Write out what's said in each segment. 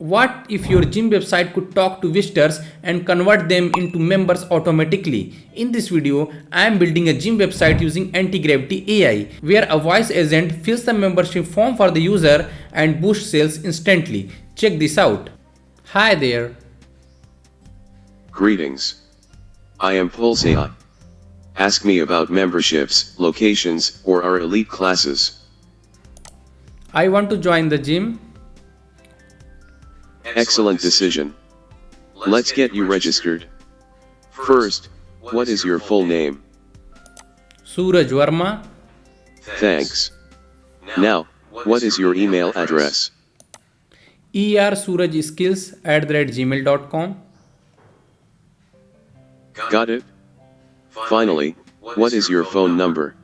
What if your gym website could talk to visitors and convert them into members automatically? In this video, I am building a gym website using Antigravity AI, where a voice agent fills the membership form for the user and boosts sales instantly. Check this out. Hi there. Greetings. I am Pulse AI. Ask me about memberships, locations, or our elite classes. I want to join the gym. Excellent decision. Let's get you registered. First, what is your full name? Suraj Verma. Thanks. Now, what is your email address? surajskills@gmail.com. Got it? Finally, what is your phone number?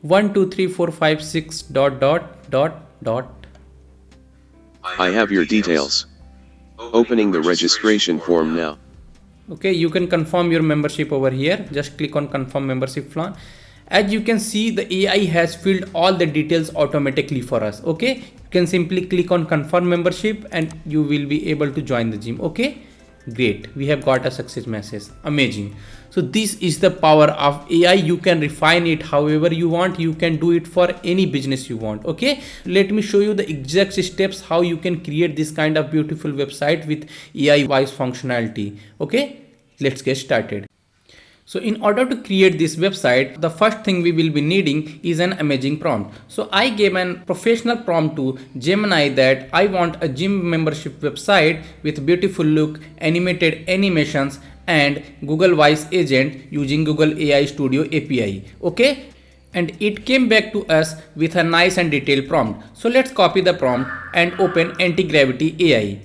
123456 ... I have your details. Opening the registration form now. Okay, you can confirm your membership over here. Just click on confirm membership plan. As you can see, the AI has filled all the details automatically for us. Okay, you can simply click on confirm membership and you will be able to join the gym. Okay, great, we have got a success message. Amazing. So this is the power of AI. You can refine it however you want. You can do it for any business you want. Okay, let me show you the exact steps how you can create this kind of beautiful website with AI voice functionality. Okay, let's get started. So in order to create this website, the first thing we will be needing is an amazing prompt. So I gave an professional prompt to Gemini that I want a gym membership website with beautiful look, animated animations, and Google Voice Agent using Google AI Studio API. Okay, and it came back to us with a nice and detailed prompt. So let's copy the prompt and open Antigravity AI.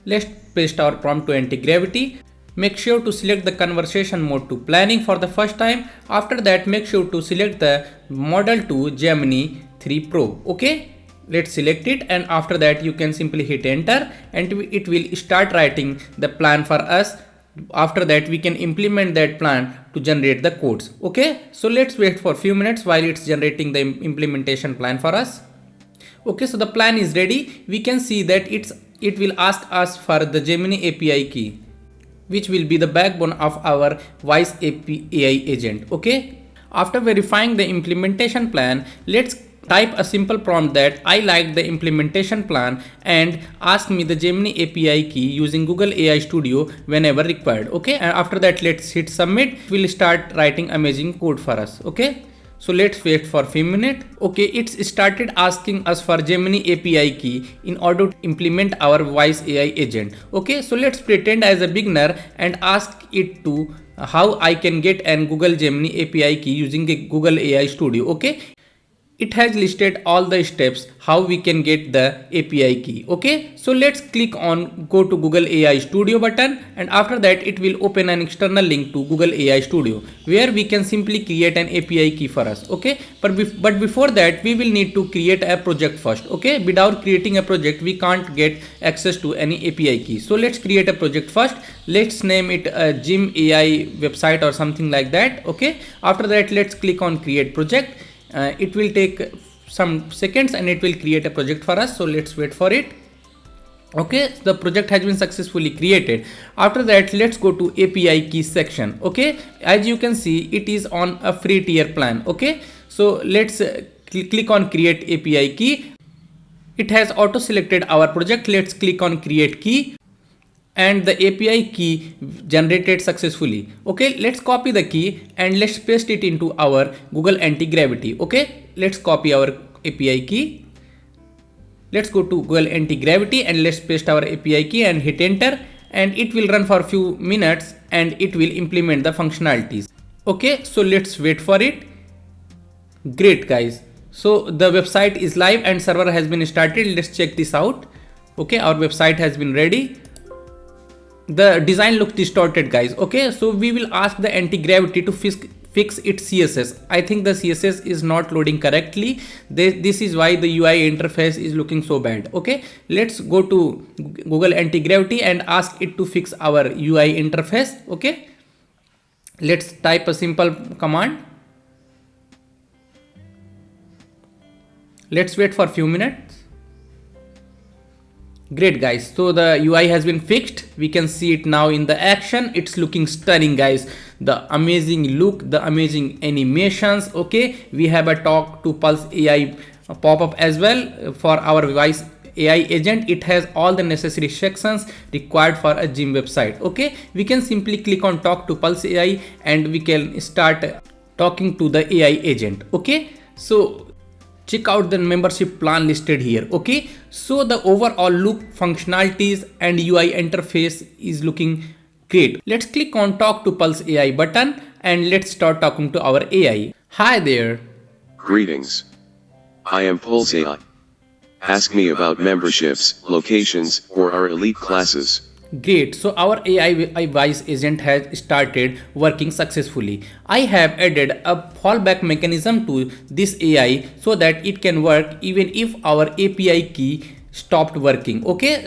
Let's paste our prompt to Antigravity. Make sure to select the conversation mode to planning for the first time. After that, make sure to select the model to Gemini 3 Pro. Okay, let's select it, and after that you can simply hit enter and it will start writing the plan for us. After that, we can implement that plan to generate the codes. Okay, so let's wait for a few minutes while it's generating the implementation plan for us. Okay, so the plan is ready. We can see that it will ask us for the Gemini API key, which will be the backbone of our voice API agent. Okay, after verifying the implementation plan, let's type a simple prompt that I like the implementation plan and ask me the Gemini API key using Google AI Studio whenever required. Okay, and after that let's hit submit. It will start writing amazing code for us. Okay, so let's wait for a few minutes. Okay, it's started asking us for Gemini API key in order to implement our voice AI agent. Okay, so let's pretend as a beginner and ask it to how I can get an Google Gemini API key using a Google AI Studio. Okay, it has listed all the steps how we can get the API key. Okay, so let's click on go to Google AI Studio button, and after that it will open an external link to Google AI Studio where we can simply create an API key for us. Okay, but before that we will need to create a project first. Okay, without creating a project we can't get access to any API key. So let's create a project first. Let's name it a Gym AI website or something like that. Okay, after that let's click on create project. It will take some seconds and it will create a project for us. So let's wait for it. Okay, the project has been successfully created. After that, let's go to API key section. Okay, as you can see, it is on a free tier plan. Okay, so let's click on create API key. It has auto selected our project. Let's click on create key, and the API key generated successfully. Okay, let's copy the key and let's paste it into our Google Antigravity. Okay, let's copy our API key. Let's go to Google Antigravity and let's paste our API key and hit enter, and it will run for a few minutes and it will implement the functionalities. Okay, so let's wait for it. Great guys, so the website is live and server has been started. Let's check this out. Okay, our website has been ready. The design looks distorted guys. Okay, so we will ask the Antigravity to fix its CSS. I think the CSS is not loading correctly. This is why the UI interface is looking so bad. Okay, let's go to Google Antigravity and ask it to fix our UI interface. Okay, let's type a simple command. Let's wait for a few minutes. Great guys, so the UI has been fixed. We can see it now in the action. It's looking stunning guys. The amazing look, the amazing animations. Okay, we have a talk to Pulse AI pop-up as well for our voice AI agent. It has all the necessary sections required for a gym website. Okay, we can simply click on talk to Pulse AI and we can start talking to the AI agent. Okay, so check out the membership plan listed here. Okay, so the overall look, functionalities and UI interface is looking great. Let's click on talk to Pulse AI button and let's start talking to our AI. Hi there. Greetings. I am Pulse AI. Ask me about memberships, locations, or our elite classes. Great, so our AI voice agent has started working successfully. I have added a fallback mechanism to this AI so that it can work even if our API key stopped working. Okay,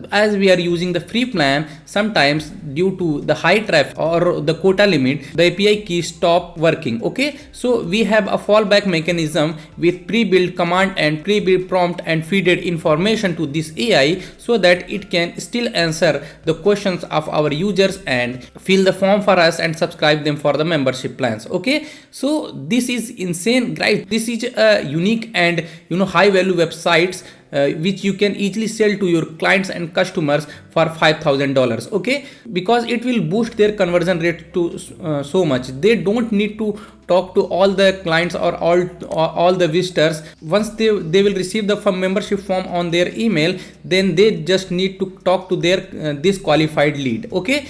as we are using the free plan, sometimes due to the high traffic or the quota limit, the API key stop working. Okay, so we have a fallback mechanism with pre-built command and pre-built prompt and feeded information to this AI so that it can still answer the questions of our users and fill the form for us and subscribe them for the membership plans. Okay, so this is insane guys. This is a unique and high value websites which you can easily sell to your clients and customers for $5,000. Okay, because it will boost their conversion rate to so much. They don't need to talk to all the clients or all the visitors. Once they will receive the membership form on their email, then they just need to talk to their this qualified lead. Okay.